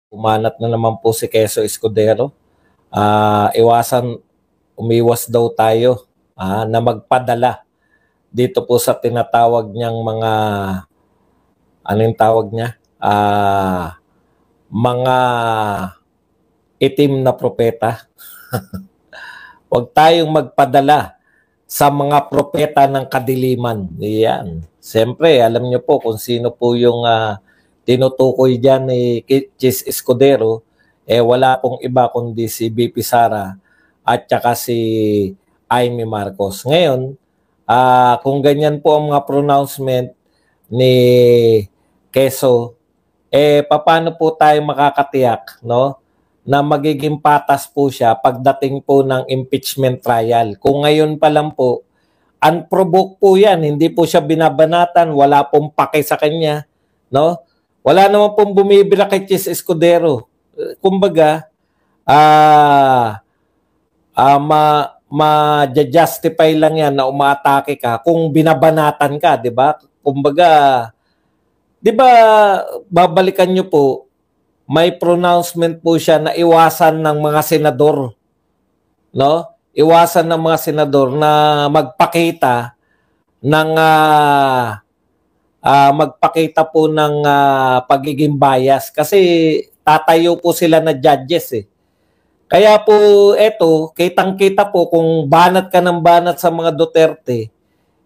Umanat na naman po si Quezzo Escudero. Umiwas daw tayo na magpadala dito po sa tinatawag niyang mga, anong tawag niya? Mga itim na propeta. Huwag tayong magpadala sa mga propeta ng kadiliman. Yan. Siyempre, alam niyo po kung sino po yung tinutukoy dyan ni Chis Escudero, wala pong iba kundi si BP Sara at saka si Amy Marcos. Ngayon, kung ganyan po ang mga pronouncement ni Quezzo, paano po tayo makakatiyak, no, na magiging patas po siya pagdating po ng impeachment trial? Kung ngayon pa lang po, unprovoked po yan, hindi po siya binabanatan, wala pong pake sa kanya, no? Wala naman pong bumibira kay Chis Escudero. Kumbaga, ma-justify lang yan na umaatake ka kung binabanatan ka, di ba? Kumbaga, di ba, babalikan nyo po, may pronouncement po siya na iwasan ng mga senador, no? Iwasan ng mga senador na magpakita ng pagiging bias kasi tatayo po sila na judges eh. Kaya po eto, kitang-kita po kung banat ka ng banat sa mga Duterte,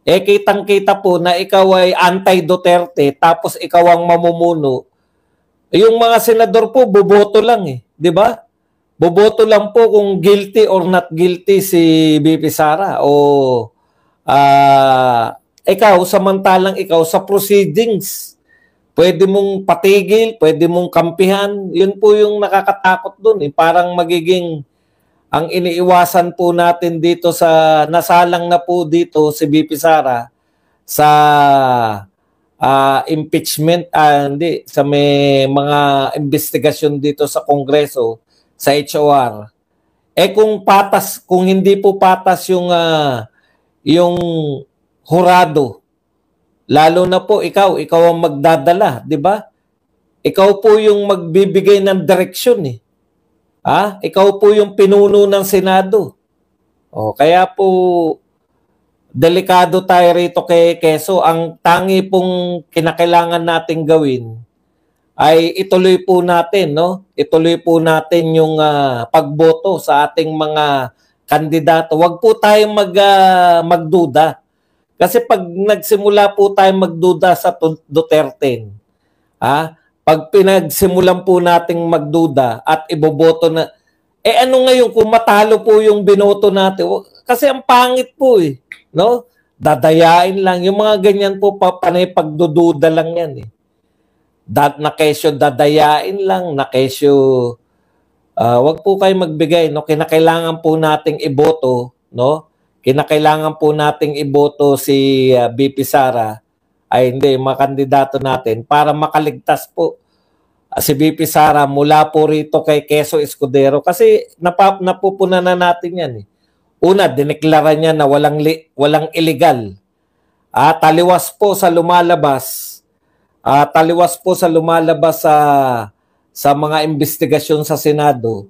kitang-kita po na ikaw ay anti-Duterte tapos ikaw ang mamumuno. Yung mga senador po boboto lang eh, di ba? Boboto lang po kung guilty or not guilty si BP Sara o ikaw, samantalang ikaw sa proceedings, pwede mong patigil, pwede mong kampihan. Yun po yung nakakatakot dun. Parang magiging, ang iniiwasan po natin dito sa, nasalang na po dito si BP Sara sa impeachment, sa may mga investigasyon dito sa Kongreso, sa HOR. Kung hindi po patas yung hurado, lalo na po ikaw ang magdadala, di ba? Ikaw po yung magbibigay ng direksyon eh. Ikaw po yung pinuno ng Senado. Kaya po delikado tayo rito kay Quezzo. Ang tangi pong kinakailangan nating gawin ay ituloy po natin, no? Ituloy po natin yung pagboto sa ating mga kandidato. Huwag po tayong magduda. Kasi pag nagsimula po tayo magduda sa Duterte, pag pinagsimulan po nating magduda at iboboto na, ano ngayon kung matalo po yung binoto natin? Kasi ang pangit po eh, no? Dadayain lang. Yung mga ganyan po, panay pagdududa lang yan eh. Na kesyo dadayain lang, na kesyo, wag po kayo magbigay, no? Kinakailangan po nating iboto, no? Kinakailangan po nating iboto si BP Sara, mga kandidato natin para makaligtas po si BP Sara mula po rito kay Quezzo Escudero kasi napupunan na natin yan eh. Una, dineklara niya na walang illegal. Taliwas po sa lumalabas sa mga investigasyon sa Senado.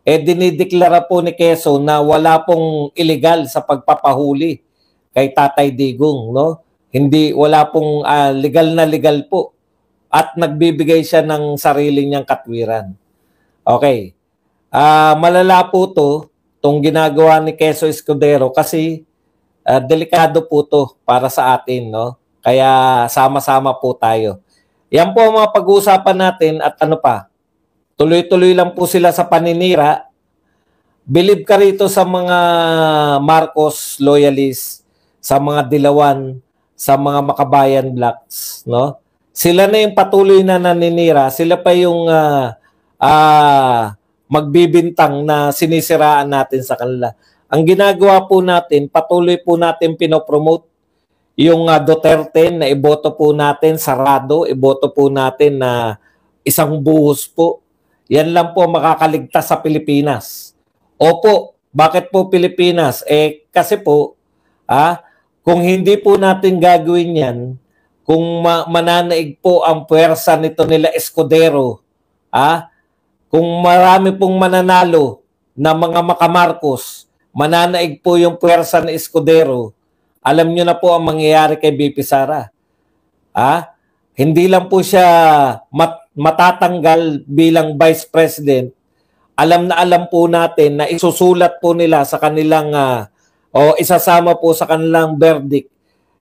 Dinideklara po ni Quezzo na wala pong illegal sa pagpapahuli kay Tatay Digong, no? Wala pong legal po. At nagbibigay siya ng sarili niyang katwiran. Okay. Malala po tong ginagawa ni Quezzo Escudero kasi delikado po to para sa atin, no? Kaya sama-sama po tayo. Yan po ang mga pag-uusapan natin at ano pa. Tuloy-tuloy lang po sila sa paninira. Believe ka rito sa mga Marcos loyalists, sa mga Dilawan, sa mga Makabayan Blacks, no? Sila na yung patuloy na naninira, sila pa yung magbibintang na sinisiraan natin sa kanila. Ang ginagawa po natin, patuloy po natin pinopromote yung Duterte na iboto po natin sarado, iboto po natin na isang buhos po. Yan lang po makakaligtas sa Pilipinas. Opo, bakit po Pilipinas? Kasi po, kung hindi po natin gagawin yan, kung mananaig po ang puwersa nito nila Escudero, Kung marami pong mananalo na mga makamarcos, mananaig po yung puwersa ni Escudero, alam nyo na po ang mangyayari kay BP Sara. Hindi lang po siya matatanggal bilang Vice President. Alam na alam po natin na isusulat po nila sa kanilang o isasama po sa kanilang verdict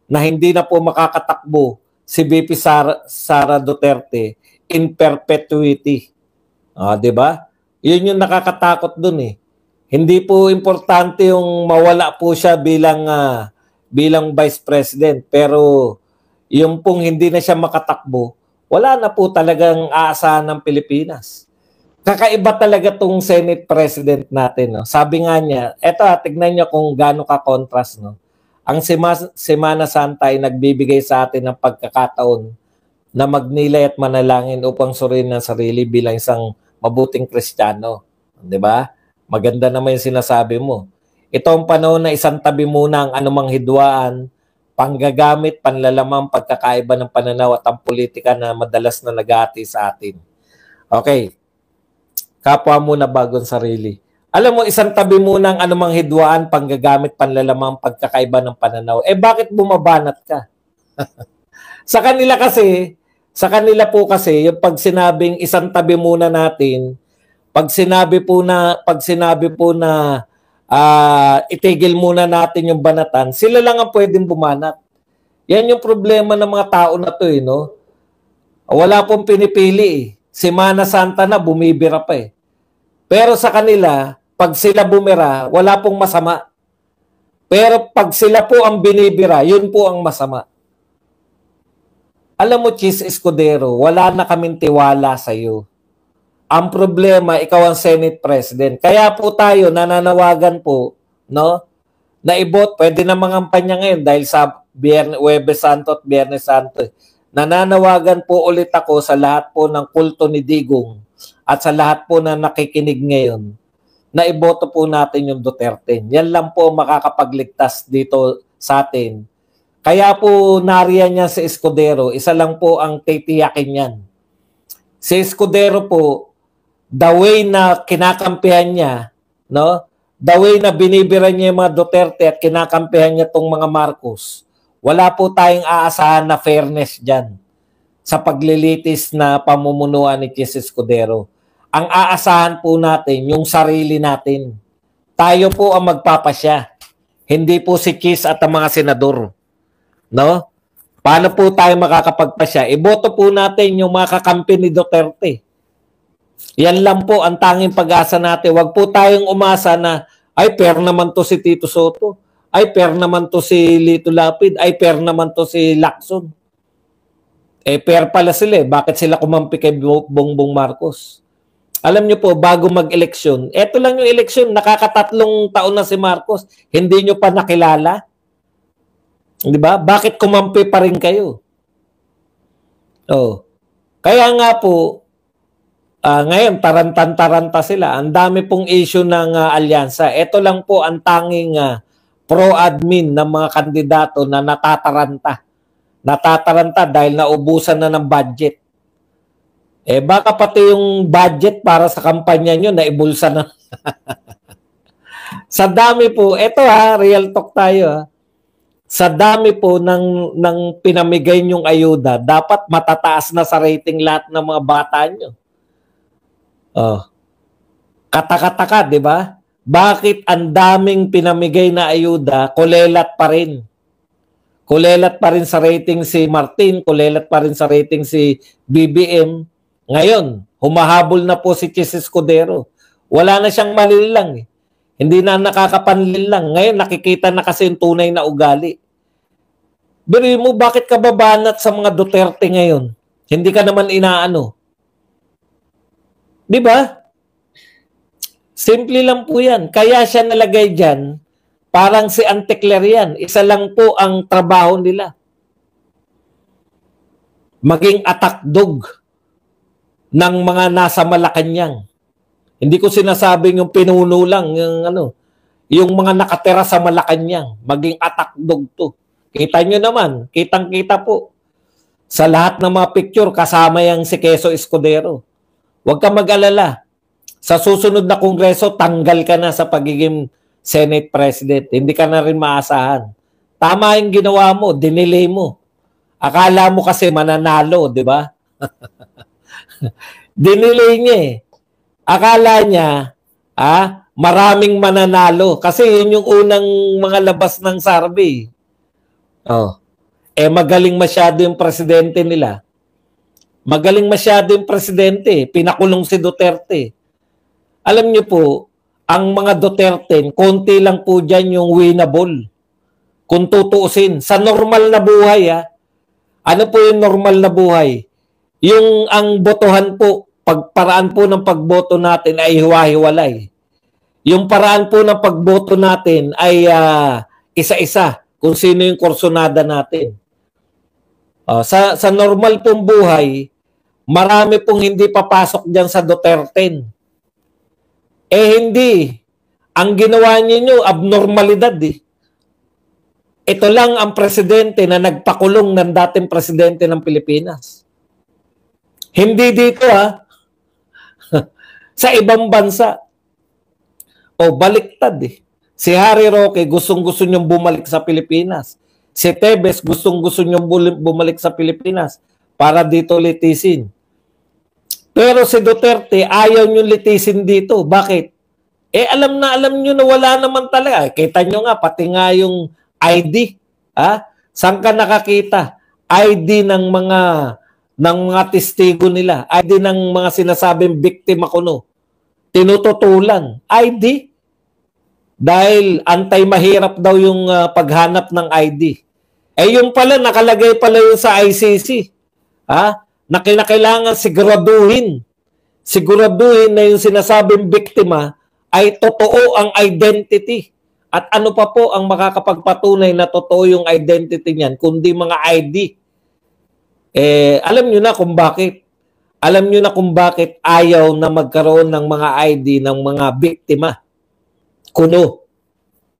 na hindi na po makakatakbo si BP Sara Duterte in perpetuity. 'Di ba? 'Yun yung nakakatakot dun eh. Hindi po importante yung mawala po siya bilang Vice President, pero yung pong hindi na siya makatakbo, wala na po talagang aasahan ng Pilipinas. Kakaiba talaga tong Senate President natin. No? Sabi nga niya, eto tignan niyo kung gaano ka-contrast. No? Ang Semana Santa ay nagbibigay sa atin ng pagkakataon na magnilay at manalangin upang suriin ang sarili bilang isang mabuting Kristiyano. Diba? Maganda naman yung sinasabi mo. Ito ang panahon na isang tabi muna ang anumang hidwaan, panggagamit, panlalamang, pagkakaiba ng pananaw at ang politika na madalas na nag-aati sa atin. Okay. Kapwa muna bagong sarili. Alam mo, isang tabi muna ang anumang hidwaan, panggagamit, panlalamang, pagkakaiba ng pananaw. Bakit bumabanat ka? Sa kanila po kasi, yung pag sinabing isang tabi muna natin, pag sinabi po na itigil muna natin yung banatan, sila lang ang pwedeng bumanat. Yan yung problema ng mga tao na to, no? Wala pong pinipili eh. Semana Santa na, bumibira pa eh. Pero sa kanila, pag sila bumira, wala pong masama. Pero pag sila po ang binibira, yun po ang masama. Alam mo, Chis Escudero, wala na kaming tiwala sa iyo. Ang problema, ikaw ang Senate President. Kaya po tayo nananawagan po, no? Na ibot, pwede na mangampanya ngayon dahil sa Huwebes Santo at Biyernes Santo. Nananawagan po ulit ako sa lahat po ng kulto ni Digong at sa lahat po na nakikinig ngayon na iboto po natin yung Duterte. Yan lang po makakapagligtas dito sa atin. Kaya po nariyan niya si Escudero, isa lang po ang titiyakin yan. Si Escudero po, the way na kinakampihan niya, no? The way na binibira niya yung mga Duterte at kinakampihan niya tong mga Marcos, wala po tayong aasahan na fairness dyan sa paglilitis na pamumunuan ni Chis Escudero. Ang aasahan po natin, yung sarili natin. Tayo po ang magpapasya. Hindi po si Chis at ang mga senador. No? Paano po tayo makakapagpasya? Iboto po natin yung mga kakampi ni Duterte. Yan lang po ang tanging pag-asa natin. Huwag po tayong umasa na, ay, fair naman to si Tito Soto. Ay, fair naman to si Lito Lapid. Ay, fair naman to si Lacson. Fair pala sila. Bakit sila kumampi kay Bongbong Marcos? Alam niyo po, bago mag-eleksyon, eto lang yung eleksyon, nakakatatlong taon na si Marcos, hindi niyo pa nakilala? Di ba? Bakit kumampi pa rin kayo? Kaya nga po, ngayon, tarantan-taranta sila. Ang dami pong issue ng alyansa. Ito lang po ang tanging pro-admin ng mga kandidato na natataranta. Natataranta dahil naubusan na ng budget. Baka pati yung budget para sa kampanya nyo naibulsa na. Sa dami po, ito real talk tayo. Sa dami po ng pinamigay nyong ayuda, dapat matataas na sa rating lahat ng mga bata nyo. Kataka-taka, di ba? Bakit ang daming pinamigay na ayuda, kulelat pa rin? Kulelat pa rin sa rating si Martin, kulelat pa rin sa rating si BBM. Ngayon, humahabol na po si Chis Escudero. Wala na siyang malilang. Hindi na nakakapanlilang. Ngayon, nakikita na kasi yung tunay na ugali. Biro mo, bakit ka babanat sa mga Duterte ngayon? Hindi ka naman inaano. Di ba? Simple lang po yan. Kaya siya nalagay dyan, parang si Anticler yan. Isa lang po ang trabaho nila. Maging attack dog ng mga nasa Malacanang. Hindi ko sinasabing yung pinuno lang, yung mga nakatira sa Malacanang. Maging attack dog to. Kita nyo naman, kitang-kita po. Sa lahat ng mga picture, kasama yung si Quezon Escudero. Huwag ka mag-alala. Sa susunod na kongreso, tanggal ka na sa pagiging Senate President. Hindi ka na rin maasahan. Tama yung ginawa mo, dinelay mo. Akala mo kasi mananalo, di ba? Dinelay niya eh. Akala niya, maraming mananalo. Kasi yun yung unang mga labas ng survey. Oh. Magaling masyado yung presidente nila. Magaling masyado yung presidente. Pinakulong si Duterte. Alam niyo po, ang mga Duterte, konti lang po dyan yung winnable. Kung tutuusin, sa normal na buhay, ano po yung normal na buhay? Yung ang botohan po, pagparaan po ng pagboto natin ay hiwa-hiwalay. Yung paraan po ng pagboto natin ay isa-isa kung sino yung kursunada natin. Sa normal pong buhay, marami pong hindi papasok dyan sa Duterte. Hindi. Ang ginawa niyo abnormalidad eh. Ito lang ang presidente na nagpakulong ng dating presidente ng Pilipinas. Hindi dito sa ibang bansa. Baliktad eh. Si Harry Roque gustong-gusto niyong bumalik sa Pilipinas. Si Tebes gustong-gusto niyong bumalik sa Pilipinas para dito litisin. Pero si Duterte ayaw niyong litisin dito. Bakit? Alam niyo na wala naman talaga. Kita niyo nga, pati nga yung ID. Saan ka nakakita? ID ng mga testigo nila. ID ng mga sinasabing biktima kuno. Tinututulan. ID. Dahil antay-mahirap daw yung paghanap ng ID. Yung pala, nakalagay pala yun sa ICC. Na kinakailangan siguraduhin na yung sinasabing biktima ay totoo ang identity. At ano pa po ang makakapagpatunay na totoo yung identity niyan, kundi mga ID. Alam nyo na kung bakit. Alam nyo na kung bakit ayaw na magkaroon ng mga ID ng mga biktima. Kuno.